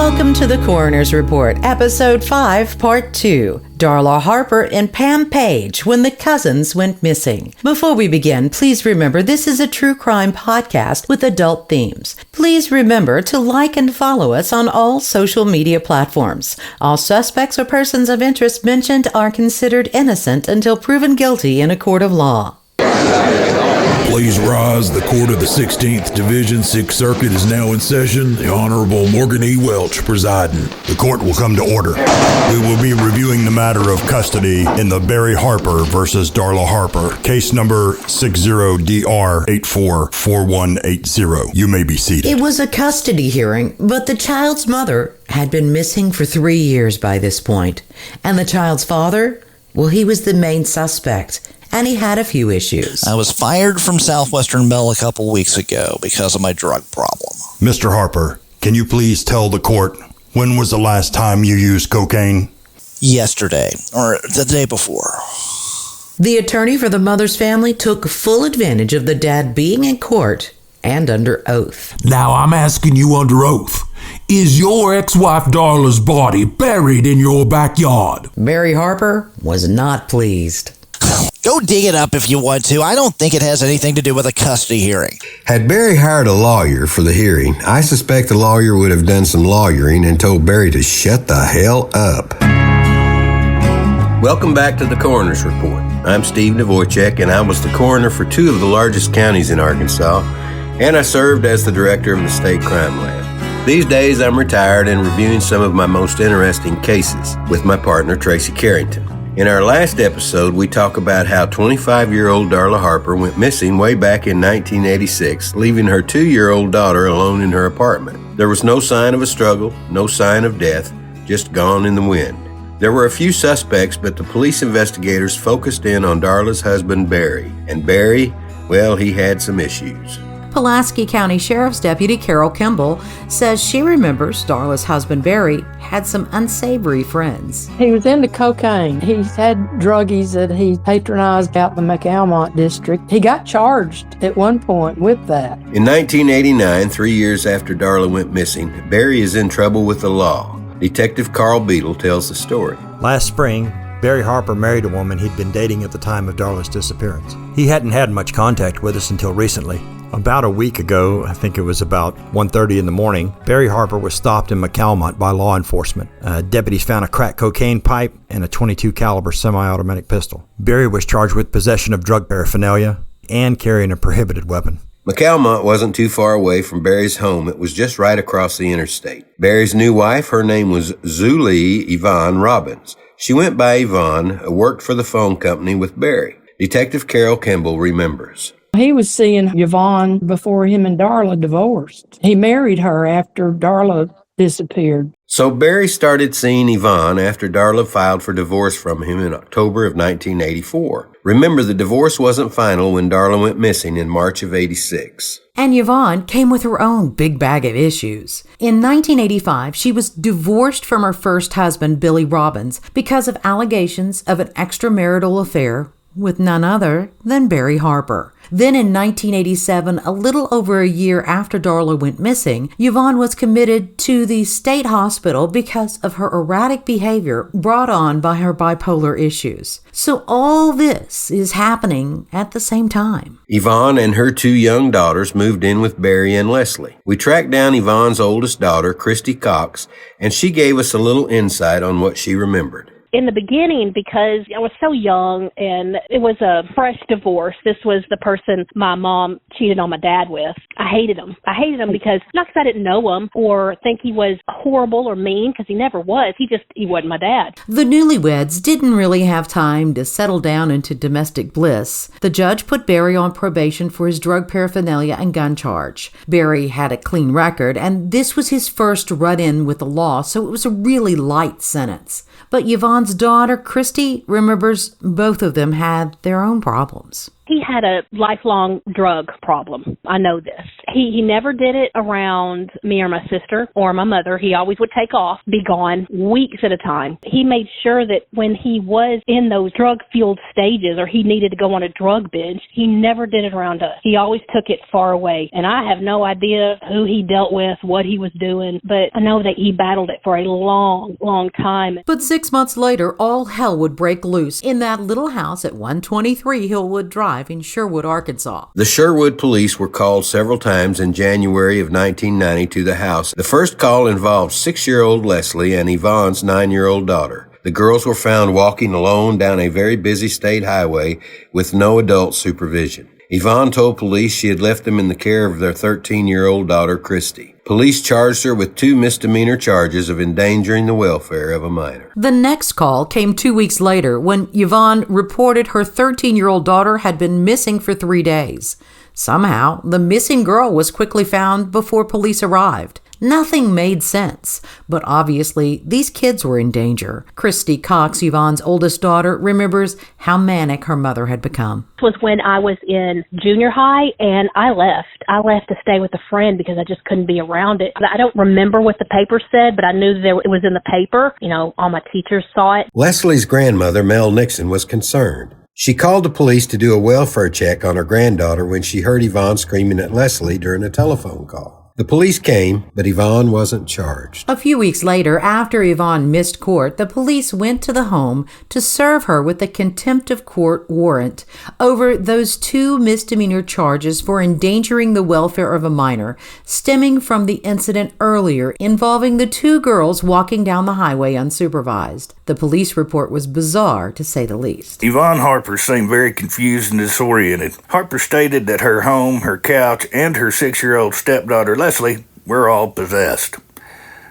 Welcome to the Coroner's Report, Episode 5, Part 2. Darla Harper and Pam Page, when the cousins went missing. Before we begin, please remember this is a true crime podcast with adult themes. Please remember to like and follow us on all social media platforms. All suspects or persons of interest mentioned are considered innocent until proven guilty in a court of law. Please rise. The Court of the 16th Division, 6th Circuit is now in session. The Honorable Morgan E. Welch presiding. The court will come to order. We will be reviewing the matter of custody in the Barry Harper versus Darla Harper, case number 60DR844180. You may be seated. It was a custody hearing, but the child's mother had been missing for 3 years by this point. And the child's father? Well, he was the main suspect. And he had a few issues. I was fired from Southwestern Bell a couple weeks ago because of my drug problem. Mr. Harper, can you please tell the court when was the last time you used cocaine? Yesterday, or the day before. The attorney for the mother's family took full advantage of the dad being in court and under oath. Now I'm asking you under oath. Is your ex-wife Darla's body buried in your backyard? Barry Harper was not pleased. Go dig it up if you want to. I don't think it has anything to do with a custody hearing. Had Barry hired a lawyer for the hearing, I suspect the lawyer would have done some lawyering and told Barry to shut the hell up. Welcome back to the Coroner's Report. I'm Steve Dvorak, and I was the coroner for two of the largest counties in Arkansas, and I served as the director of the State Crime Lab. These days, I'm retired and reviewing some of my most interesting cases with my partner, Tracy Carrington. In our last episode, we talk about how 25-year-old Darla Harper went missing way back in 1986, leaving her 2-year-old daughter alone in her apartment. There was no sign of a struggle, no sign of death, just gone in the wind. There were a few suspects, but the police investigators focused in on Darla's husband, Barry. And Barry, well, he had some issues. Pulaski County Sheriff's Deputy Carol Kimball says she remembers Darla's husband Barry had some unsavory friends. He was into cocaine. He had druggies that he patronized out in the McAlmont district. He got charged at one point with that. In 1989, 3 years after Darla went missing, Barry is in trouble with the law. Detective Carl Beadle tells the story. Last spring, Barry Harper married a woman he'd been dating at the time of Darla's disappearance. He hadn't had much contact with us until recently. About a week ago, I think it was about 1:30 in the morning, Barry Harper was stopped in McAlmont by law enforcement. Deputies found a crack cocaine pipe and a .22 caliber semi-automatic pistol. Barry was charged with possession of drug paraphernalia and carrying a prohibited weapon. McAlmont wasn't too far away from Barry's home. It was just right across the interstate. Barry's new wife, her name was Zulie Yvonne Robbins. She went by Yvonne, worked for the phone company with Barry. Detective Carol Kimball remembers. He was seeing Yvonne before him and Darla divorced. He married her after Darla disappeared. So Barry started seeing Yvonne after Darla filed for divorce from him in October of 1984. Remember, the divorce wasn't final when Darla went missing in March of '86. And Yvonne came with her own big bag of issues. In 1985, she was divorced from her first husband, Billy Robbins, because of allegations of an extramarital affair with none other than Barry Harper. Then in 1987, a little over a year after Darla went missing, Yvonne was committed to the state hospital because of her erratic behavior brought on by her bipolar issues. So all this is happening at the same time. Yvonne and her 2 young daughters moved in with Barry and Leslie. We tracked down Yvonne's oldest daughter, Christy Cox, and she gave us a little insight on what she remembered. In the beginning, because I was so young and it was a fresh divorce. This was the person my mom cheated on my dad with. I hated him. I hated him because, not because I didn't know him or think he was horrible or mean, because he never was. He wasn't my dad. The newlyweds didn't really have time to settle down into domestic bliss. The judge put Barry on probation for his drug paraphernalia and gun charge. Barry had a clean record, and this was his first run-in with the law, so it was a really light sentence. But Yvonne's daughter, Christy, remembers both of them had their own problems. He had a lifelong drug problem. I know this. He never did it around me or my sister or my mother. He always would take off, be gone weeks at a time. He made sure that when he was in those drug-fueled stages or he needed to go on a drug binge, he never did it around us. He always took it far away. And I have no idea who he dealt with, what he was doing, but I know that he battled it for a long, long time. But 6 months later, all hell would break loose in that little house at 123 Hillwood Drive in Sherwood, Arkansas. The Sherwood police were called several times in January of 1990 to the house. The first call involved 6-year-old Leslie and Yvonne's 9-year-old daughter. The girls were found walking alone down a very busy state highway with no adult supervision. Yvonne told police she had left them in the care of their 13-year-old daughter, Christy. Police charged her with 2 misdemeanor charges of endangering the welfare of a minor. The next call came 2 weeks later when Yvonne reported her 13-year-old daughter had been missing for 3 days. Somehow, the missing girl was quickly found before police arrived. Nothing made sense, but obviously these kids were in danger. Christy Cox, Yvonne's oldest daughter, remembers how manic her mother had become. It was when I was in junior high and I left. I left to stay with a friend because I just couldn't be around it. I don't remember what the paper said, but I knew that it was in the paper. You know, all my teachers saw it. Leslie's grandmother, Mel Nixon, was concerned. She called the police to do a welfare check on her granddaughter when she heard Yvonne screaming at Leslie during a telephone call. The police came, but Yvonne wasn't charged. A few weeks later, after Yvonne missed court, the police went to the home to serve her with a contempt of court warrant over those 2 misdemeanor charges for endangering the welfare of a minor, stemming from the incident earlier involving the 2 girls walking down the highway unsupervised. The police report was bizarre, to say the least. Yvonne Harper seemed very confused and disoriented. Harper stated that her home, her couch, and her 6-year-old stepdaughter Leslie were all possessed.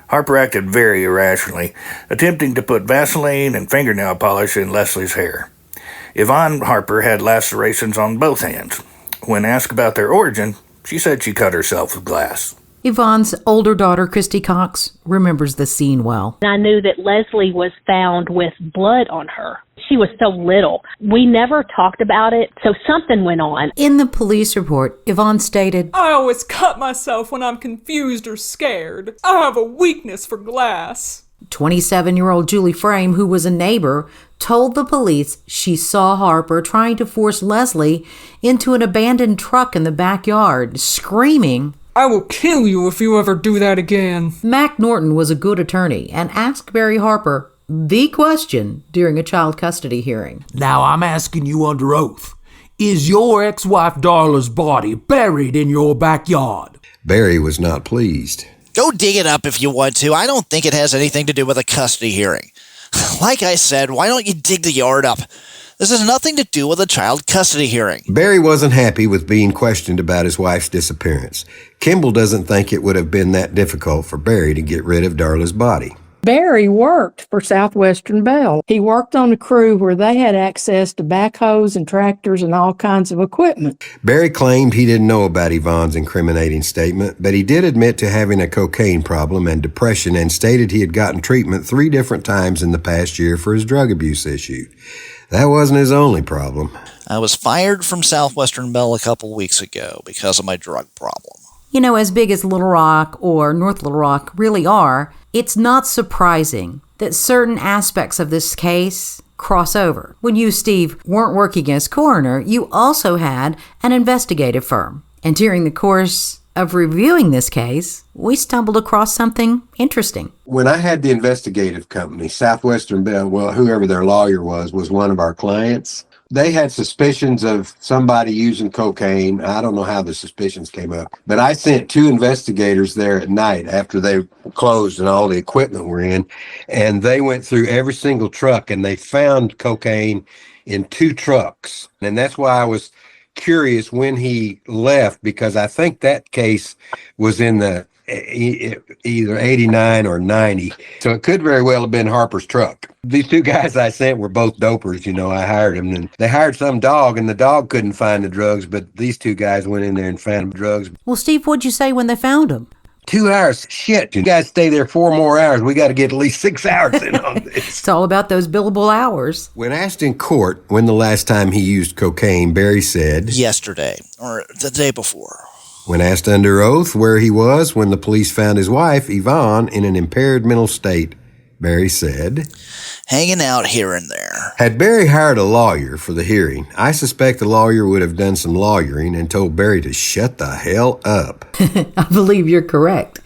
Harper acted very irrationally, attempting to put Vaseline and fingernail polish in Leslie's hair. Yvonne Harper had lacerations on both hands. When asked about their origin, she said she cut herself with glass. Yvonne's older daughter, Christy Cox, remembers the scene well. I knew that Leslie was found with blood on her. She was so little. We never talked about it, so something went on. In the police report, Yvonne stated, I always cut myself when I'm confused or scared. I have a weakness for glass. 27-year-old Julie Frame, who was a neighbor, told the police she saw Harper trying to force Leslie into an abandoned truck in the backyard, screaming, I will kill you if you ever do that again. Mac Norton was a good attorney and asked Barry Harper the question during a child custody hearing. Now I'm asking you under oath. Is your ex-wife Darla's body buried in your backyard? Barry was not pleased. Go dig it up if you want to. I don't think it has anything to do with a custody hearing. Like I said, why don't you dig the yard up? This has nothing to do with a child custody hearing. Barry wasn't happy with being questioned about his wife's disappearance. Kimball doesn't think it would have been that difficult for Barry to get rid of Darla's body. Barry worked for Southwestern Bell. He worked on a crew where they had access to backhoes and tractors and all kinds of equipment. Barry claimed he didn't know about Yvonne's incriminating statement, but he did admit to having a cocaine problem and depression and stated he had gotten treatment 3 different times in the past year for his drug abuse issue. That wasn't his only problem. I was fired from Southwestern Bell a couple weeks ago because of my drug problem. You know, as big as Little Rock or North Little Rock really are, it's not surprising that certain aspects of this case cross over. When you, Steve, weren't working as coroner, you also had an investigative firm. And during the course of reviewing this case, we stumbled across something interesting. When I had the investigative company, Southwestern Bell, well, whoever their lawyer was one of our clients. They had suspicions of somebody using cocaine. I don't know how the suspicions came up, but I sent 2 investigators there at night after they closed and all the equipment were in, and they went through every single truck and they found cocaine in 2 trucks. And that's why I was curious when he left, because I think that case was in the either 89 or 90. So it could very well have been Harper's truck. These 2 guys I sent were both dopers. You know, I hired them, and they hired some dog, and the dog couldn't find the drugs, but these 2 guys went in there and found drugs. Well, Steve, what'd you say when they found them? 2 hours? Shit, you guys stay there 4 more hours. We got to get at least 6 hours in on this. It's all about those billable hours. When asked in court when the last time he used cocaine, Barry said, Yesterday, or the day before. When asked under oath where he was when the police found his wife, Yvonne, in an impaired mental state, Barry said, Hanging out here and there. Had Barry hired a lawyer for the hearing, I suspect the lawyer would have done some lawyering and told Barry to shut the hell up. I believe you're correct.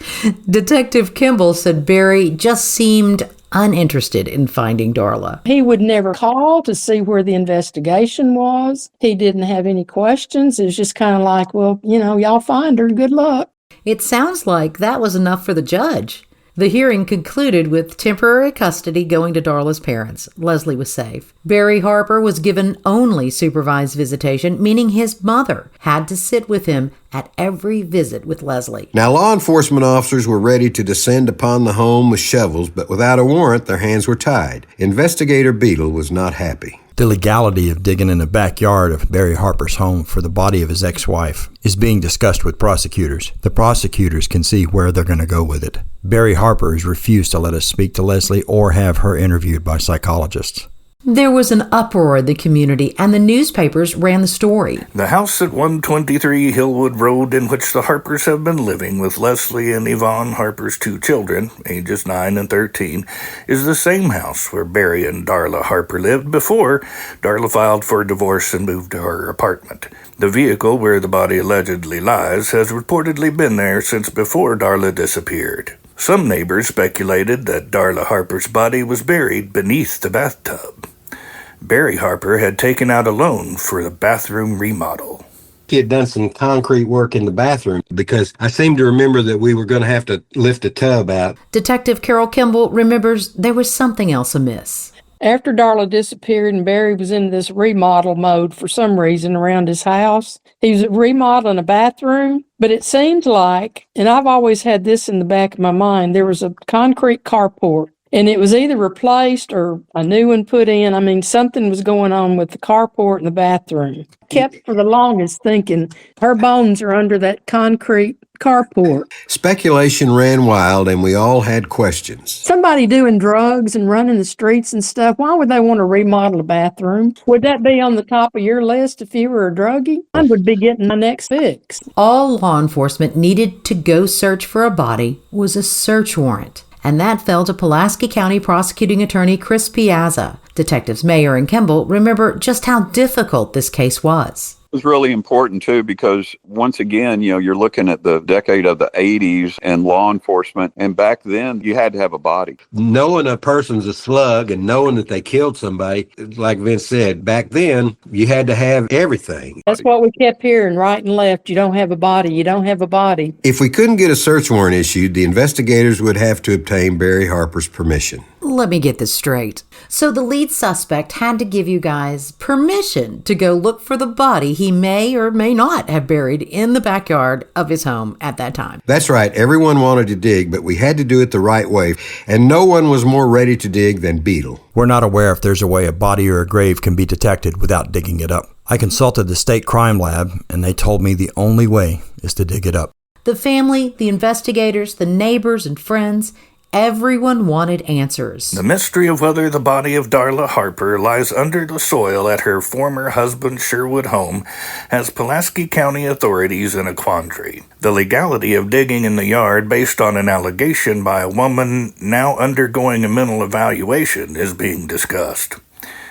Detective Kimball said Barry just seemed uninterested in finding Darla. He would never call to see where the investigation was. He didn't have any questions. It was just kind of like, well, y'all find her. Good luck. It sounds like that was enough for the judge. The hearing concluded with temporary custody going to Darla's parents. Leslie was safe. Barry Harper was given only supervised visitation, meaning his mother had to sit with him at every visit with Leslie. Now, law enforcement officers were ready to descend upon the home with shovels, but without a warrant, their hands were tied. Investigator Beadle was not happy. The legality of digging in the backyard of Barry Harper's home for the body of his ex-wife is being discussed with prosecutors. The prosecutors can see where they're going to go with it. Barry Harper has refused to let us speak to Leslie or have her interviewed by psychologists. There was an uproar in the community, and the newspapers ran the story. The house at 123 Hillwood Road, in which the Harpers have been living with Leslie and Yvonne Harper's 2 children, ages 9 and 13, is the same house where Barry and Darla Harper lived before Darla filed for divorce and moved to her apartment. The vehicle where the body allegedly lies has reportedly been there since before Darla disappeared. Some neighbors speculated that Darla Harper's body was buried beneath the bathtub. Barry Harper had taken out a loan for the bathroom remodel. He had done some concrete work in the bathroom because I seem to remember that we were going to have to lift a tub out. Detective Carol Kimball remembers there was something else amiss. After Darla disappeared and Barry was in this remodel mode for some reason around his house, he was remodeling a bathroom, but it seemed like, and I've always had this in the back of my mind, there was a concrete carport. And it was either replaced or a new one put in. I mean, something was going on with the carport and the bathroom. Kept for the longest thinking, her bones are under that concrete carport. Speculation ran wild, and we all had questions. Somebody doing drugs and running the streets and stuff, why would they want to remodel a bathroom? Would that be on the top of your list if you were a druggie? I would be getting my next fix. All law enforcement needed to go search for a body was a search warrant. And that fell to Pulaski County Prosecuting Attorney Chris Piazza. Detectives Mayer and Kimball remember just how difficult this case was. It was really important, too, because once again, you're looking at the decade of the 80s and law enforcement. And back then, you had to have a body. Knowing a person's a slug and knowing that they killed somebody, like Vince said, back then, you had to have everything. That's what we kept hearing right and left. You don't have a body. You don't have a body. If we couldn't get a search warrant issued, the investigators would have to obtain Barry Harper's permission. Let me get this straight. So the lead suspect had to give you guys permission to go look for the body he may or may not have buried in the backyard of his home at that time. That's right. Everyone wanted to dig, but we had to do it the right way. And no one was more ready to dig than Beadle. We're not aware if there's a way a body or a grave can be detected without digging it up. I consulted the state crime lab, and they told me the only way is to dig it up. The family, the investigators, the neighbors and friends, everyone wanted answers. The mystery of whether the body of Darla Harper lies under the soil at her former husband's Sherwood home has Pulaski County authorities in a quandary. The legality of digging in the yard based on an allegation by a woman now undergoing a mental evaluation is being discussed.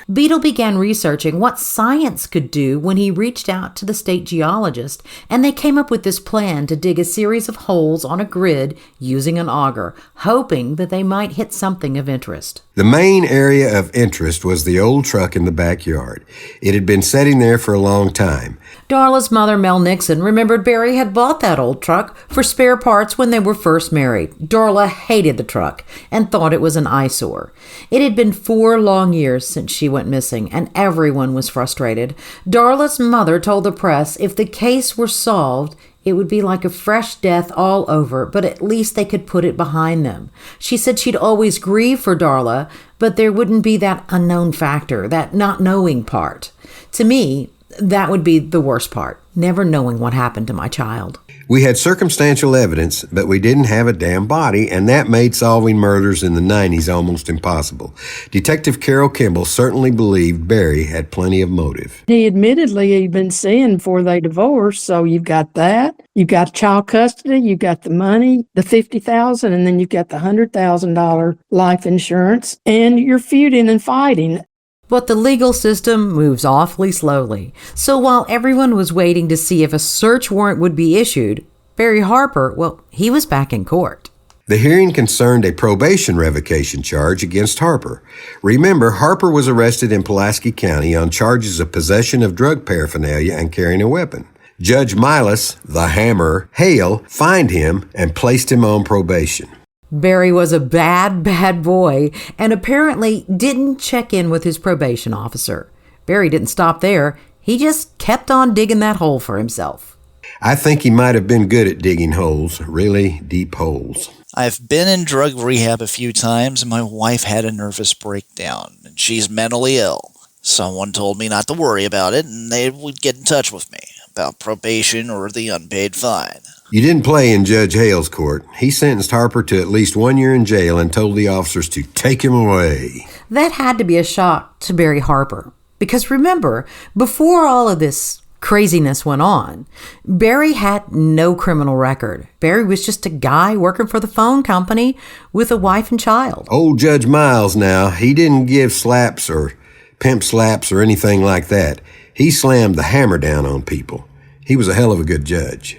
Beadle began researching what science could do when he reached out to the state geologist, and they came up with this plan to dig a series of holes on a grid using an auger, hoping that they might hit something of interest. The main area of interest was the old truck in the backyard. It had been sitting there for a long time. Darla's mother, Mel Nixon, remembered Barry had bought that old truck for spare parts when they were first married. Darla hated the truck and thought it was an eyesore. It had been 4 long years since she went missing, and everyone was frustrated. Darla's mother told the press if the case were solved, it would be like a fresh death all over, but at least they could put it behind them. She said she'd always grieve for Darla, but there wouldn't be that unknown factor, that not knowing part. To me, that would be the worst part. never knowing what happened to my child. We had circumstantial evidence, but we didn't have a damn body, and that made solving murders in the 90s almost impossible. Detective Carol Kimball certainly believed Barry had plenty of motive. He admittedly he'd been seeing before they divorced, so you've got that. You've got child custody, you've got the money, the $50,000, and then you've got the $100,000 life insurance, and you're feuding and fighting. But the legal system moves awfully slowly. So while everyone was waiting to see if a search warrant would be issued, Barry Harper, well, he was back in court. The hearing concerned a probation revocation charge against Harper. Remember, Harper was arrested in Pulaski County on charges of possession of drug paraphernalia and carrying a weapon. Judge Milas, the Hammer, Hale, fined him and placed him on probation. Barry was a bad boy and apparently didn't check in with his probation officer. Barry didn't stop there. He just kept on digging that hole for himself. I think he might have been good at digging holes, really deep holes. I've been in drug rehab a few times, and my wife had a nervous breakdown, and she's mentally ill. Someone told me not to worry about it, and they would get in touch with me about probation or the unpaid fine. You didn't play in Judge Hale's court. He sentenced Harper to at least 1 year in jail and told the officers to take him away. That had to be a shock to Barry Harper. Because remember, before all of this craziness went on, Barry had no criminal record. Barry was just a guy working for the phone company with a wife and child. Old Judge Miles now, he didn't give slaps or pimp slaps or anything like that. He slammed the hammer down on people. He was a hell of a good judge.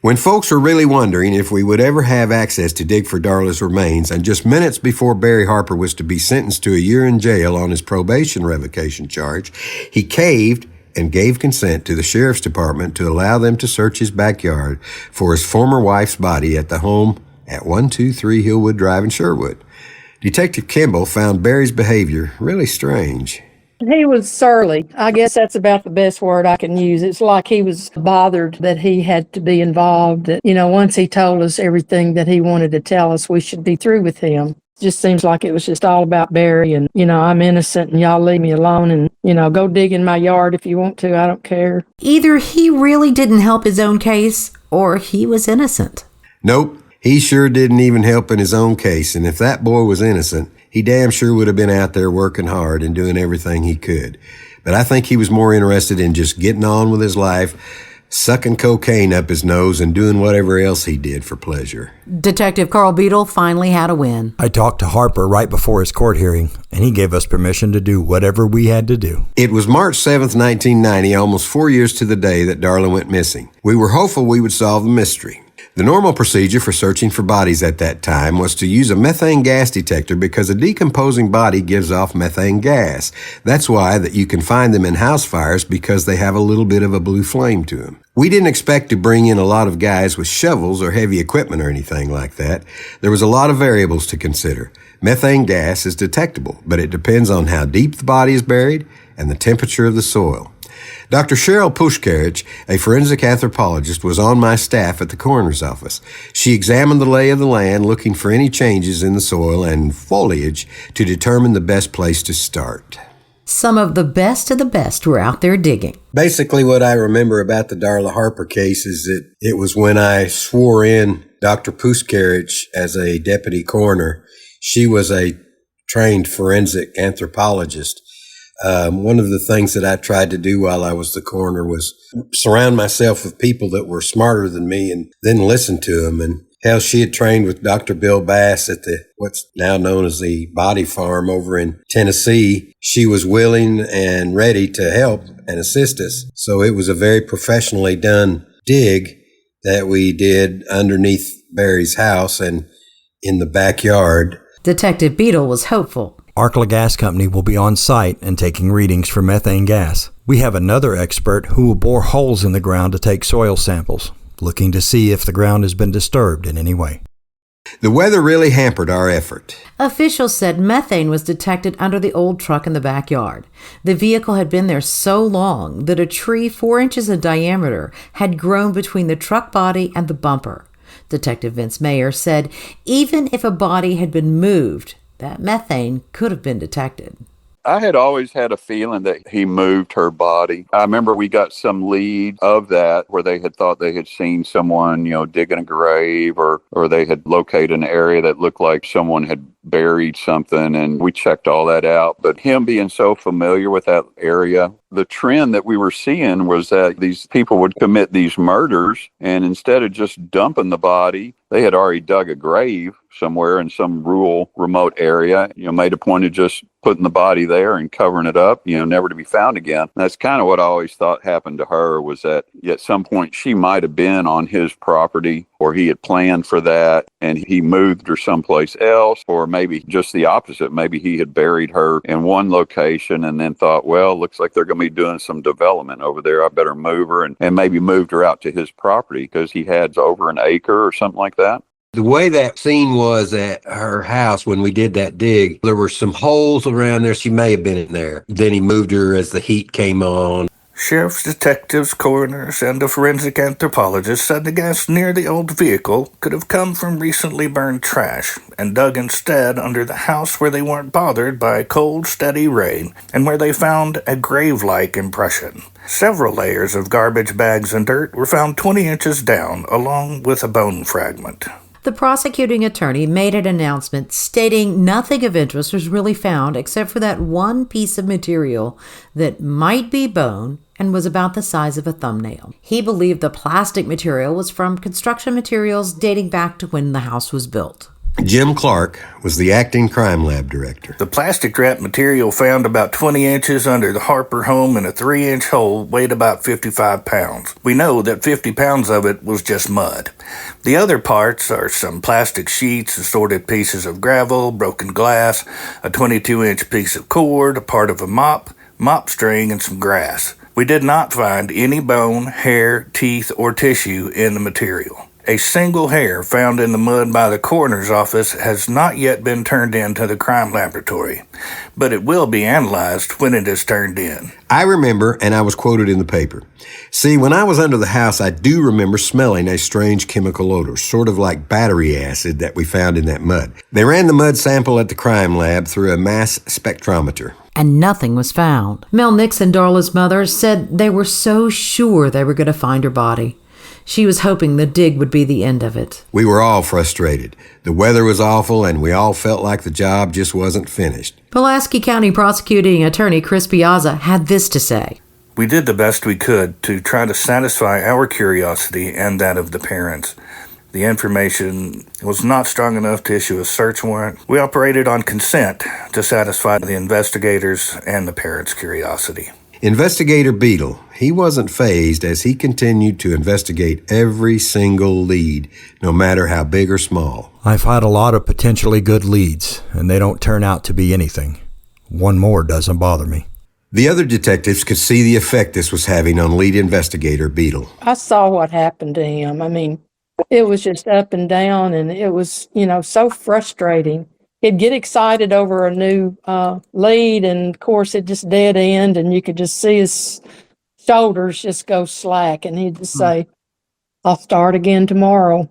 When folks were really wondering if we would ever have access to dig for Darla's remains, and just minutes before Barry Harper was to be sentenced to a year in jail on his probation revocation charge, he caved and gave consent to the sheriff's department to allow them to search his backyard for his former wife's body at the home at 123 Hillwood Drive in Sherwood. Detective Kimball found Barry's behavior really strange. He was surly. I guess that's about the best word I can use. It's like he was bothered that he had to be involved. That, once he told us everything that he wanted to tell us, we should be through with him. It just seems like it was just all about Barry and, I'm innocent and y'all leave me alone and, go dig in my yard if you want to. I don't care. Either he really didn't help his own case or he was innocent. Nope. He sure didn't even help in his own case. And if that boy was innocent, he damn sure would have been out there working hard and doing everything he could. But I think he was more interested in just getting on with his life, sucking cocaine up his nose, and doing whatever else he did for pleasure. Detective Carl Beadle finally had a win. I talked to Harper right before his court hearing, and he gave us permission to do whatever we had to do. It was March 7th, 1990, almost 4 years to the day that Darla went missing. We were hopeful we would solve the mystery. The normal procedure for searching for bodies at that time was to use a methane gas detector because a decomposing body gives off methane gas. That's why that you can find them in house fires, because they have a little bit of a blue flame to them. We didn't expect to bring in a lot of guys with shovels or heavy equipment or anything like that. There was a lot of variables to consider. Methane gas is detectable, but it depends on how deep the body is buried and the temperature of the soil. Dr. Cheryl Pushkarich, a forensic anthropologist, was on my staff at the coroner's office. She examined the lay of the land, looking for any changes in the soil and foliage to determine the best place to start. Some of the best were out there digging. Basically, what I remember about the Darla Harper case is that it was when I swore in Dr. Pushkarich as a deputy coroner. She was a trained forensic anthropologist. One of the things that I tried to do while I was the coroner was surround myself with people that were smarter than me and then listen to them. And hell, she had trained with Dr. Bill Bass at what's now known as the Body Farm over in Tennessee. She was willing and ready to help and assist us. So it was a very professionally done dig that we did underneath Barry's house and in the backyard. Detective Beadle was hopeful. Arkla Gas Company will be on site and taking readings for methane gas. We have another expert who will bore holes in the ground to take soil samples, looking to see if the ground has been disturbed in any way. The weather really hampered our effort. Officials said methane was detected under the old truck in the backyard. The vehicle had been there so long that a tree 4 inches in diameter had grown between the truck body and the bumper. Detective Vince Mayer said even if a body had been moved, that methane could have been detected. I had always had a feeling that he moved her body. I remember we got some lead of that where they had thought they had seen someone, digging a grave or they had located an area that looked like someone had buried something, and we checked all that out. But him being so familiar with that area, the trend that we were seeing was that these people would commit these murders, and instead of just dumping the body, they had already dug a grave somewhere in some rural, remote area, made a point of just putting the body there and covering it up, never to be found again. And that's kind of what I always thought happened to her, was that at some point she might have been on his property, or he had planned for that and he moved her someplace else, or maybe just the opposite. Maybe he had buried her in one location and then thought, well, looks like they're going to be doing some development over there. I better move her, and maybe moved her out to his property because he had over an acre or something like that. The way that scene was at her house when we did that dig, there were some holes around there. She may have been in there. Then he moved her as the heat came on. Sheriff's detectives, coroners, and a forensic anthropologist said the gas near the old vehicle could have come from recently burned trash and dug instead under the house where they weren't bothered by cold, steady rain and where they found a grave-like impression. Several layers of garbage bags and dirt were found 20 inches down, along with a bone fragment. The prosecuting attorney made an announcement stating nothing of interest was really found except for that one piece of material that might be bone and was about the size of a thumbnail. He believed the plastic material was from construction materials dating back to when the house was built. Jim Clark was the acting crime lab director. The plastic wrap material found about 20 inches under the Harper home in a 3-inch hole weighed about 55 pounds. We know that 50 pounds of it was just mud. The other parts are some plastic sheets, assorted pieces of gravel, broken glass, a 22-inch piece of cord, a part of a mop string, and some grass. We did not find any bone, hair, teeth, or tissue in the material. A single hair found in the mud by the coroner's office has not yet been turned in to the crime laboratory, but it will be analyzed when it is turned in. I remember, and I was quoted in the paper. See, when I was under the house, I do remember smelling a strange chemical odor, sort of like battery acid that we found in that mud. They ran the mud sample at the crime lab through a mass spectrometer. And nothing was found. Mel Nixon, Darla's mother, said they were so sure they were going to find her body. She was hoping the dig would be the end of it. We were all frustrated. The weather was awful, and we all felt like the job just wasn't finished. Pulaski County Prosecuting Attorney Chris Piazza had this to say. We did the best we could to try to satisfy our curiosity and that of the parents. The information was not strong enough to issue a search warrant. We operated on consent to satisfy the investigators and the parents' curiosity. Investigator Beadle, he wasn't fazed as he continued to investigate every single lead, no matter how big or small. I've had a lot of potentially good leads, and they don't turn out to be anything. One more doesn't bother me. The other detectives could see the effect this was having on lead investigator Beadle. I saw what happened to him. I mean, it was just up and down, and it was, so frustrating. He'd get excited over a new lead, and of course it just dead end, and you could just see his shoulders just go slack, and he'd just say, I'll start again tomorrow.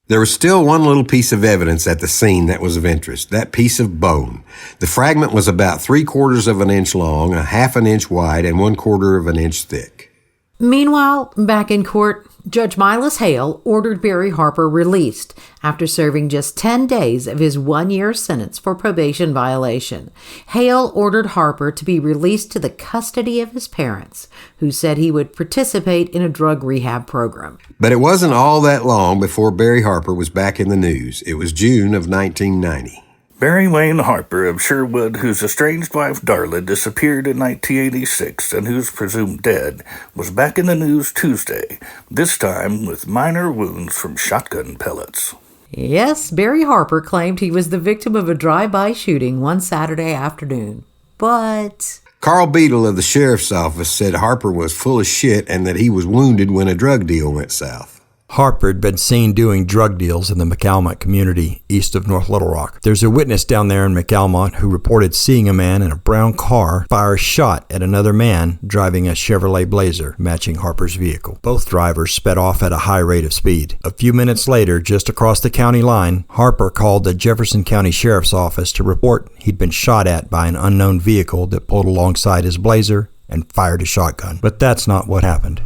There was still one little piece of evidence at the scene that was of interest, that piece of bone. The fragment was about 3/4 of an inch long, 1/2 inch wide, and 1/4 of an inch thick. Meanwhile, back in court, Judge Milas Hale ordered Barry Harper released after serving just 10 days of his 1-year sentence for probation violation. Hale ordered Harper to be released to the custody of his parents, who said he would participate in a drug rehab program. But it wasn't all that long before Barry Harper was back in the news. It was June of 1990. Barry Wayne Harper of Sherwood, whose estranged wife Darla disappeared in 1986 and who's presumed dead, was back in the news Tuesday, this time with minor wounds from shotgun pellets. Yes, Barry Harper claimed he was the victim of a drive-by shooting one Saturday afternoon. But Carl Beadle of the sheriff's office said Harper was full of shit and that he was wounded when a drug deal went south. Harper had been seen doing drug deals in the McAlmont community east of North Little Rock. There's a witness down there in McAlmont who reported seeing a man in a brown car fire a shot at another man driving a Chevrolet Blazer matching Harper's vehicle. Both drivers sped off at a high rate of speed. A few minutes later, just across the county line, Harper called the Jefferson County Sheriff's Office to report he'd been shot at by an unknown vehicle that pulled alongside his Blazer and fired a shotgun. But that's not what happened.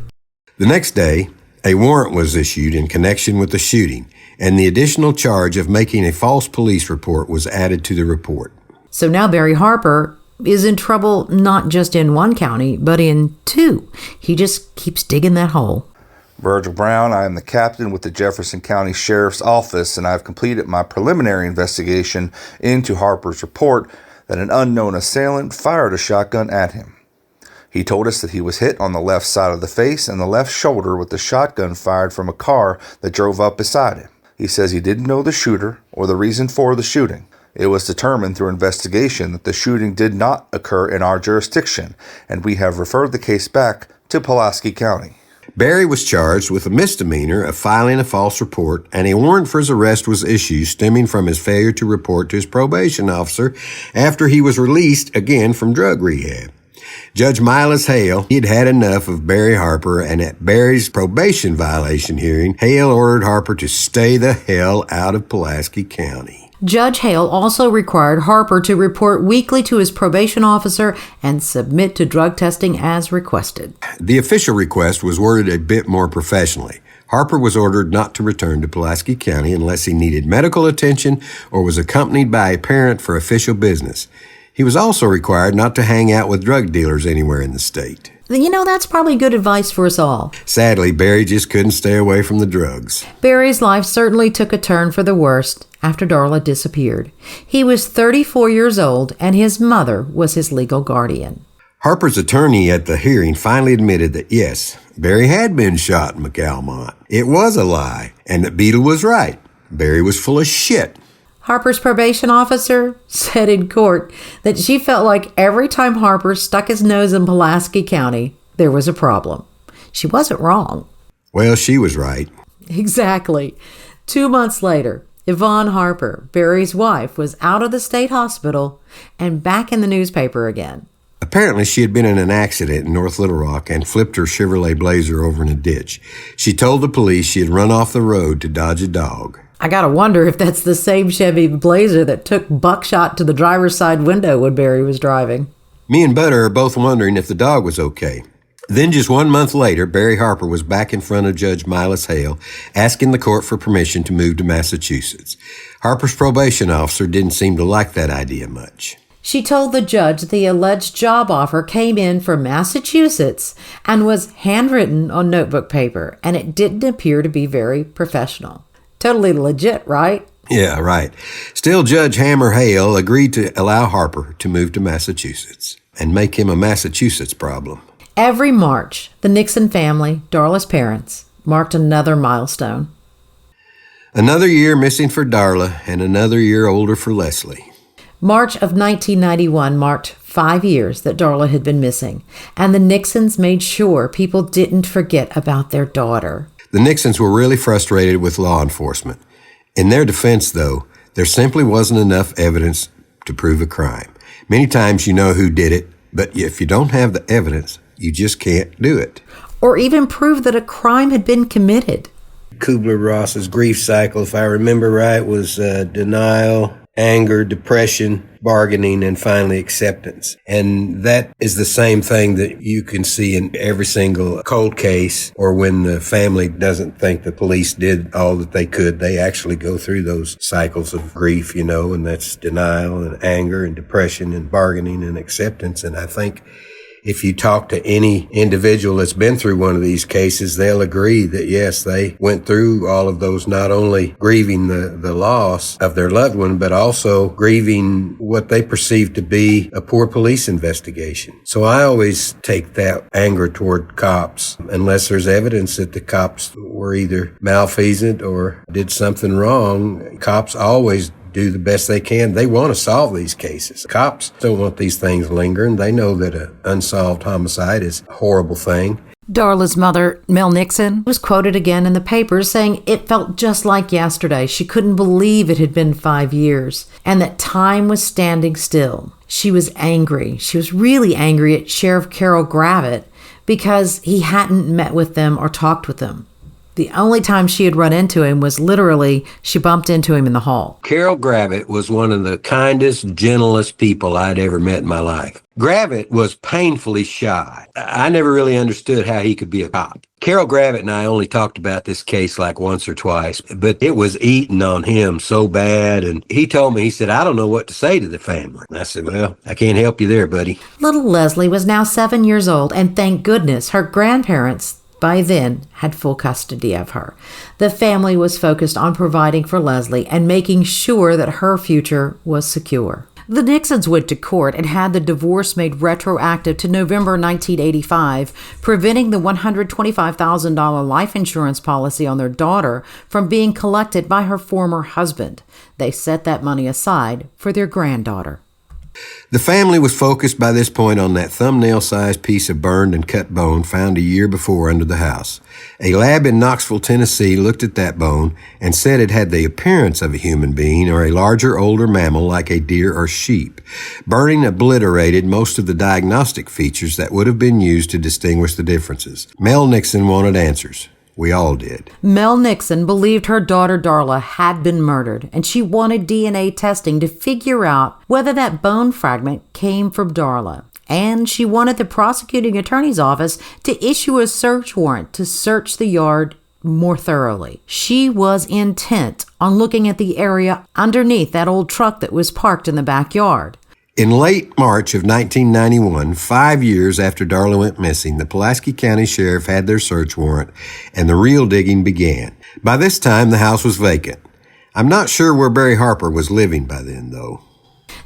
The next day, a warrant was issued in connection with the shooting, and the additional charge of making a false police report was added to the report. So now Barry Harper is in trouble not just in one county, but in two. He just keeps digging that hole. Virgil Brown, I am the captain with the Jefferson County Sheriff's Office, and I have completed my preliminary investigation into Harper's report that an unknown assailant fired a shotgun at him. He told us that he was hit on the left side of the face and the left shoulder with the shotgun fired from a car that drove up beside him. He says he didn't know the shooter or the reason for the shooting. It was determined through investigation that the shooting did not occur in our jurisdiction, and we have referred the case back to Pulaski County. Barry was charged with a misdemeanor of filing a false report, and a warrant for his arrest was issued stemming from his failure to report to his probation officer after he was released again from drug rehab. Judge Milas Hale, he'd had enough of Barry Harper, and at Barry's probation violation hearing, Hale ordered Harper to stay the hell out of Pulaski County. Judge Hale also required Harper to report weekly to his probation officer and submit to drug testing as requested. The official request was worded a bit more professionally. Harper was ordered not to return to Pulaski County unless he needed medical attention or was accompanied by a parent for official business. He was also required not to hang out with drug dealers anywhere in the state. You know, that's probably good advice for us all. Sadly, Barry just couldn't stay away from the drugs. Barry's life certainly took a turn for the worst after Darla disappeared. He was 34 years old, and his mother was his legal guardian. Harper's attorney at the hearing finally admitted that, yes, Barry had been shot in McAlmont. It was a lie, and that Beadle was right. Barry was full of shit. Harper's probation officer said in court that she felt like every time Harper stuck his nose in Pulaski County, there was a problem. She wasn't wrong. Well, she was right. Exactly. 2 months later, Yvonne Harper, Barry's wife, was out of the state hospital and back in the newspaper again. Apparently, she had been in an accident in North Little Rock and flipped her Chevrolet Blazer over in a ditch. She told the police she had run off the road to dodge a dog. I gotta wonder if that's the same Chevy Blazer that took buckshot to the driver's side window when Barry was driving. Me and Butter are both wondering if the dog was okay. Then just 1 month later, Barry Harper was back in front of Judge Milas Hale, asking the court for permission to move to Massachusetts. Harper's probation officer didn't seem to like that idea much. She told the judge the alleged job offer came in from Massachusetts and was handwritten on notebook paper, and it didn't appear to be very professional. Totally legit, right? Yeah, right. Still, Judge Hammer Hale agreed to allow Harper to move to Massachusetts and make him a Massachusetts problem. Every March, the Nixon family, Darla's parents, marked another milestone. Another year missing for Darla and another year older for Leslie. March of 1991 marked 5 years that Darla had been missing, and the Nixons made sure people didn't forget about their daughter. The Nixons were really frustrated with law enforcement. In their defense, though, there simply wasn't enough evidence to prove a crime. Many times you know who did it, but if you don't have the evidence, you just can't do it. Or even prove that a crime had been committed. Kubler-Ross's grief cycle, if I remember right, was denial, anger, depression, bargaining, and finally acceptance. And that is the same thing that you can see in every single cold case, or when the family doesn't think the police did all that they could. They actually go through those cycles of grief, and that's denial and anger and depression and bargaining and acceptance. And I think if you talk to any individual that's been through one of these cases, they'll agree that, yes, they went through all of those, not only grieving the loss of their loved one, but also grieving what they perceive to be a poor police investigation. So I always take that anger toward cops, unless there's evidence that the cops were either malfeasant or did something wrong. Cops always do the best they can. They want to solve these cases. Cops don't want these things lingering. They know that an unsolved homicide is a horrible thing. Darla's mother, Mel Nixon, was quoted again in the papers saying it felt just like yesterday. She couldn't believe it had been 5 years and that time was standing still. She was angry. She was really angry at Sheriff Carroll Gravitt because he hadn't met with them or talked with them. The only time she had run into him was literally she bumped into him in the hall. Carroll Gravitt was one of the kindest, gentlest people I'd ever met in my life. Gravitt was painfully shy. I never really understood how he could be a cop. Carroll Gravitt and I only talked about this case like once or twice, but it was eating on him so bad. And he told me, he said, I don't know what to say to the family. And I said, well, I can't help you there, buddy. Little Leslie was now 7 years old, and thank goodness her grandparents by then had full custody of her. The family was focused on providing for Leslie and making sure that her future was secure. The Nixons went to court and had the divorce made retroactive to November 1985, preventing the $125,000 life insurance policy on their daughter from being collected by her former husband. They set that money aside for their granddaughter. The family was focused by this point on that thumbnail-sized piece of burned and cut bone found a year before under the house. A lab in Knoxville, Tennessee looked at that bone and said it had the appearance of a human being or a larger, older mammal like a deer or sheep. Burning obliterated most of the diagnostic features that would have been used to distinguish the differences. Mel Nixon wanted answers. We all did. Mel Nixon believed her daughter Darla had been murdered, and she wanted DNA testing to figure out whether that bone fragment came from Darla. And she wanted the prosecuting attorney's office to issue a search warrant to search the yard more thoroughly. She was intent on looking at the area underneath that old truck that was parked in the backyard. In late March of 1991, 5 years after Darla went missing, the Pulaski County Sheriff had their search warrant, and the real digging began. By this time, the house was vacant. I'm not sure where Barry Harper was living by then, though.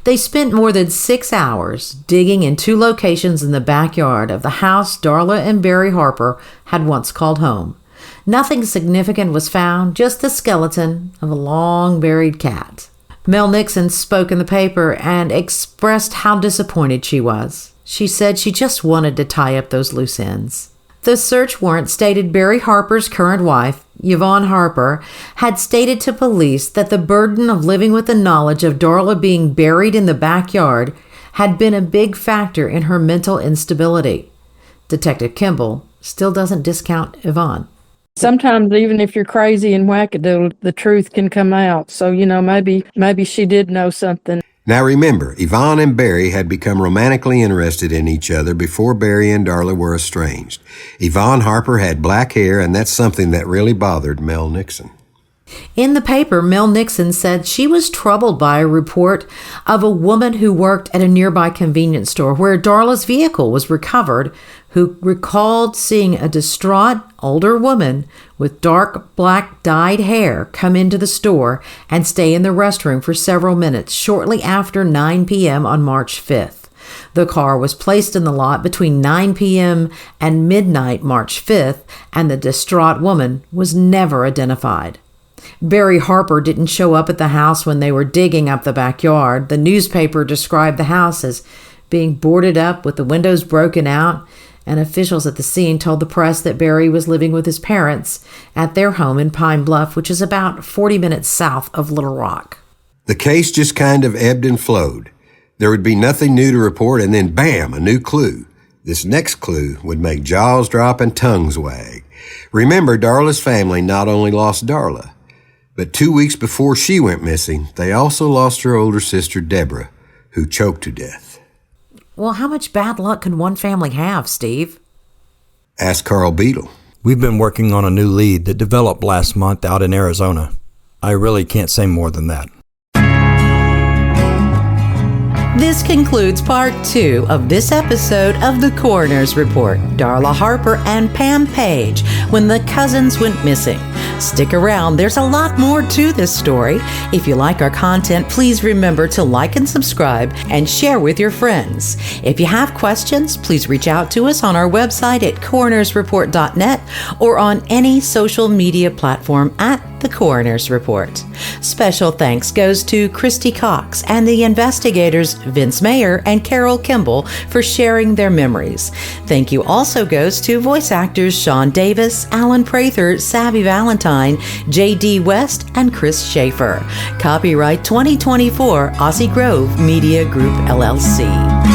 They spent more than 6 hours digging in 2 locations in the backyard of the house Darla and Barry Harper had once called home. Nothing significant was found, just the skeleton of a long-buried cat. Mel Nixon spoke in the paper and expressed how disappointed she was. She said she just wanted to tie up those loose ends. The search warrant stated Barry Harper's current wife, Yvonne Harper, had stated to police that the burden of living with the knowledge of Darla being buried in the backyard had been a big factor in her mental instability. Detective Kimball still doesn't discount Yvonne. Sometimes even if you're crazy and wackadoodle, the truth can come out. So, maybe she did know something. Now remember, Yvonne and Barry had become romantically interested in each other before Barry and Darla were estranged. Yvonne Harper had black hair, and that's something that really bothered Mel Nixon. In the paper, Mel Nixon said she was troubled by a report of a woman who worked at a nearby convenience store where Darla's vehicle was recovered, who recalled seeing a distraught older woman with dark black dyed hair come into the store and stay in the restroom for several minutes shortly after 9 p.m. on March 5th. The car was placed in the lot between 9 p.m. and midnight March 5th, and the distraught woman was never identified. Barry Harper didn't show up at the house when they were digging up the backyard. The newspaper described the house as being boarded up with the windows broken out, and officials at the scene told the press that Barry was living with his parents at their home in Pine Bluff, which is about 40 minutes south of Little Rock. The case just kind of ebbed and flowed. There would be nothing new to report, and then bam, a new clue. This next clue would make jaws drop and tongues wag. Remember, Darla's family not only lost Darla, but 2 weeks before she went missing, they also lost her older sister, Deborah, who choked to death. Well, how much bad luck can one family have, Steve? Ask Carl Beadle. We've been working on a new lead that developed last month out in Arizona. I really can't say more than that. This concludes part 2 of this episode of The Coroner's Report, Darla Harper and Pam Page, when the cousins went missing. Stick around, there's a lot more to this story. If you like our content, please remember to like and subscribe and share with your friends. If you have questions, please reach out to us on our website at coronersreport.net or on any social media platform at The Coroner's Report. Special thanks goes to Christy Cox and the investigators Vince Mayer and Carol Kimball for sharing their memories. Thank you also goes to voice actors Sean Davis, Alan Prather, Savvy Valentine, J.D. West, and Chris Schaefer. Copyright 2024 Aussie Grove Media Group, LLC.